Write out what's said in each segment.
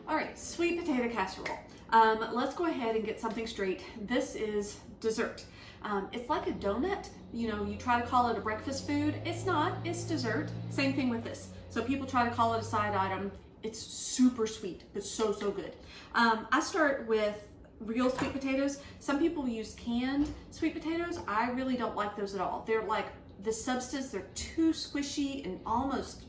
All right, sweet potato casserole. Let's go ahead and get something straight. This is dessert. It's like a donut. You know, you try to call it a breakfast food. It's not, it's dessert. Same thing with this. So people try to call it a side item. It's super sweet, but so, so good. I start with real sweet potatoes. Some people use canned sweet potatoes. I really don't like those at all. They're like the substance, they're too squishy and almost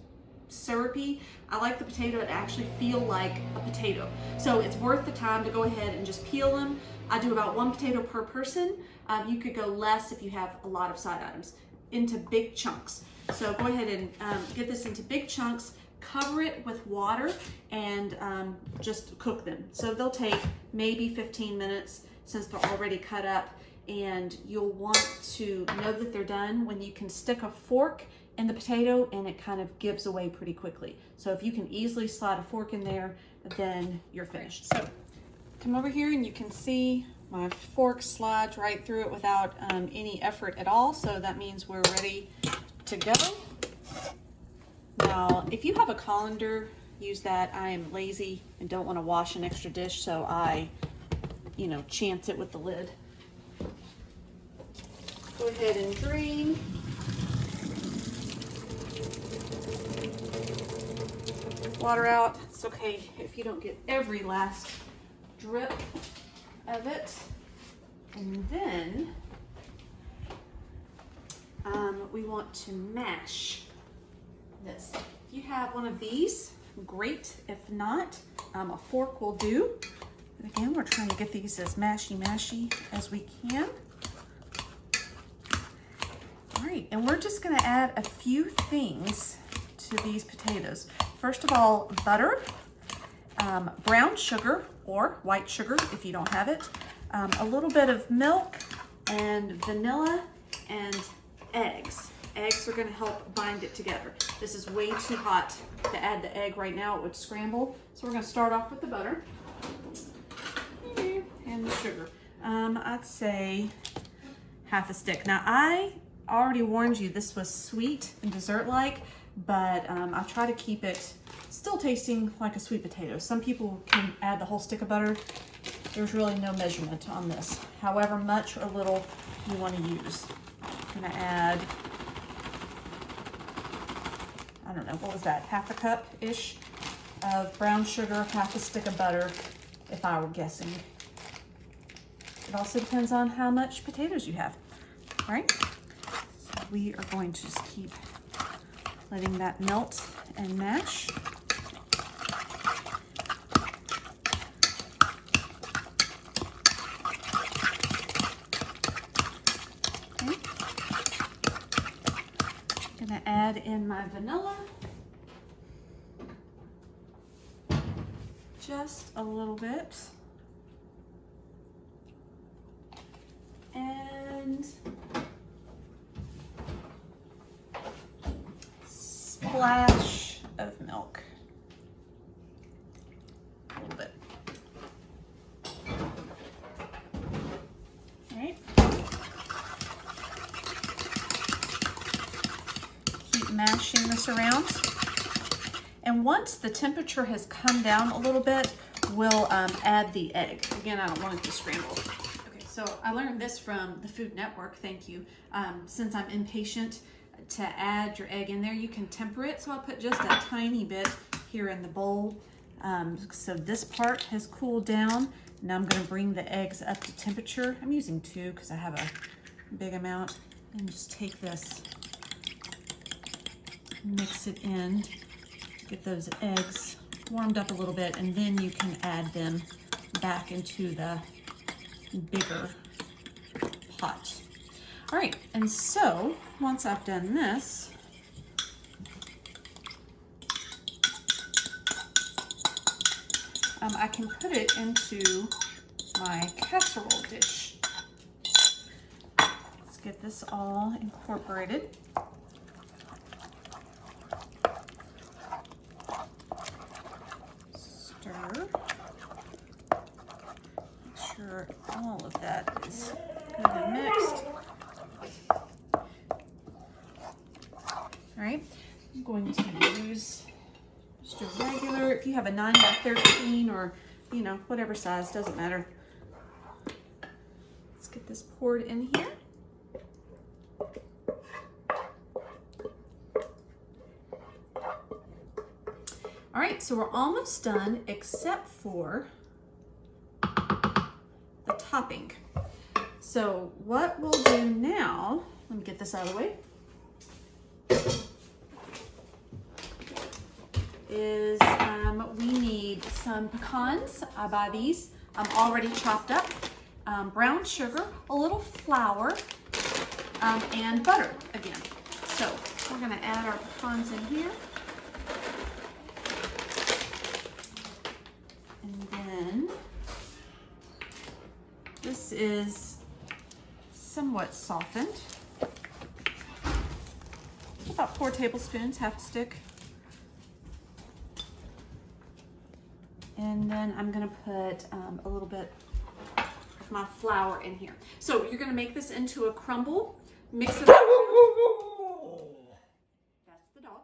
syrupy. I like the potato to actually feel like a potato. So it's worth the time to go ahead and just peel them. I do about 1 potato per person. You could go less if you have a lot of side items, into big chunks. So go ahead and get this into big chunks, cover it with water, and just cook them. So they'll take maybe 15 minutes since they're already cut up, and you'll want to know that they're done when you can stick a fork in the potato and it kind of gives away pretty quickly. So if you can easily slide a fork in there, then you're finished. So come over here and you can see my fork slides right through it without any effort at all. So that means we're ready to go. Now, if you have a colander, use that. I am lazy and don't want to wash an extra dish, so I, chance it with the lid. Go ahead and drain. Water out. It's okay if you don't get every last drip of it. And then we want to mash this. If you have one of these, great. If not, a fork will do. And again, we're trying to get these as mashy as we can. All right, and we're just gonna add a few things to these potatoes. First of all, butter, brown sugar or white sugar if you don't have it, a little bit of milk and vanilla and eggs. Eggs are gonna help bind it together. This is way too hot to add the egg right now. It would scramble. So we're gonna start off with the butter and the sugar. I'd say half a stick. Now I already warned you this was sweet and dessert-like, but I try to keep it still tasting like a sweet potato. Some people can add the whole stick of butter. There's really no measurement on this. However much or little you want to use. I'm gonna add, I don't know, what was that? Half a cup-ish of brown sugar, half a stick of butter, if I were guessing. It also depends on how much potatoes you have. All right, so we are going to just keep letting that melt and mash. Okay. I'm gonna add in my vanilla. Just a little bit. And splash of milk. A little bit. All right. Keep mashing this around. And once the temperature has come down a little bit, we'll add the egg. Again, I don't want it to scramble. Okay, so I learned this from the Food Network, thank you. Since I'm impatient to add your egg in there, you can temper it. So I'll put just a tiny bit here in the bowl. So this part has cooled down. Now I'm gonna bring the eggs up to temperature. I'm using 2 because I have a big amount. And just take this, mix it in. Get those eggs warmed up a little bit, and then you can add them back into the bigger pot. All right, and so once I've done this, I can put it into my casserole dish. Let's get this all incorporated. Stir. Make sure all of that is good and mixed. All right, I'm going to use just a regular if you have a 9 by 13 or, you know, whatever size, doesn't matter. Let's get this poured in here. All right, so we're almost done except for the topping. So what we'll do now, let me get this out of the way, is we need some pecans. I buy these already chopped up, brown sugar, a little flour, and butter again. So we're gonna add our pecans in here. And then this is somewhat softened. About 4 tablespoons, half a stick. And then I'm gonna put a little bit of my flour in here. So you're gonna make this into a crumble, mix it up. That's the dog.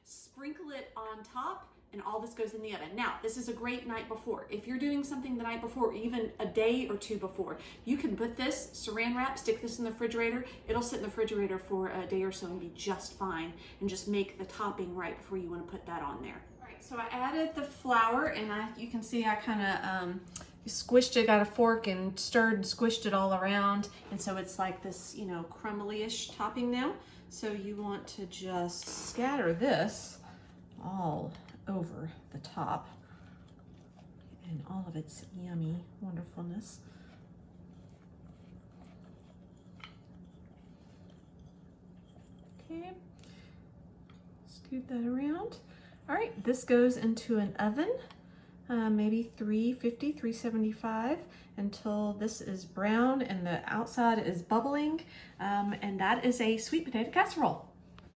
Sprinkle it on top, and all this goes in the oven. Now, this is a great night before. If you're doing something the night before, or even a day or two before, you can put this, saran wrap, stick this in the refrigerator. It'll sit in the refrigerator for a day or so and be just fine, and just make the topping right before you want to put that on there. All right, so I added the flour, and you can see I kind of squished it, got a fork and stirred and squished it all around, and so it's like this, you know, crumbly-ish topping now. So you want to just scatter this all over the top and all of its yummy wonderfulness. Okay, scoot that around. All right, this goes into an oven, maybe 350, 375, until this is brown and the outside is bubbling, and that is a sweet potato casserole.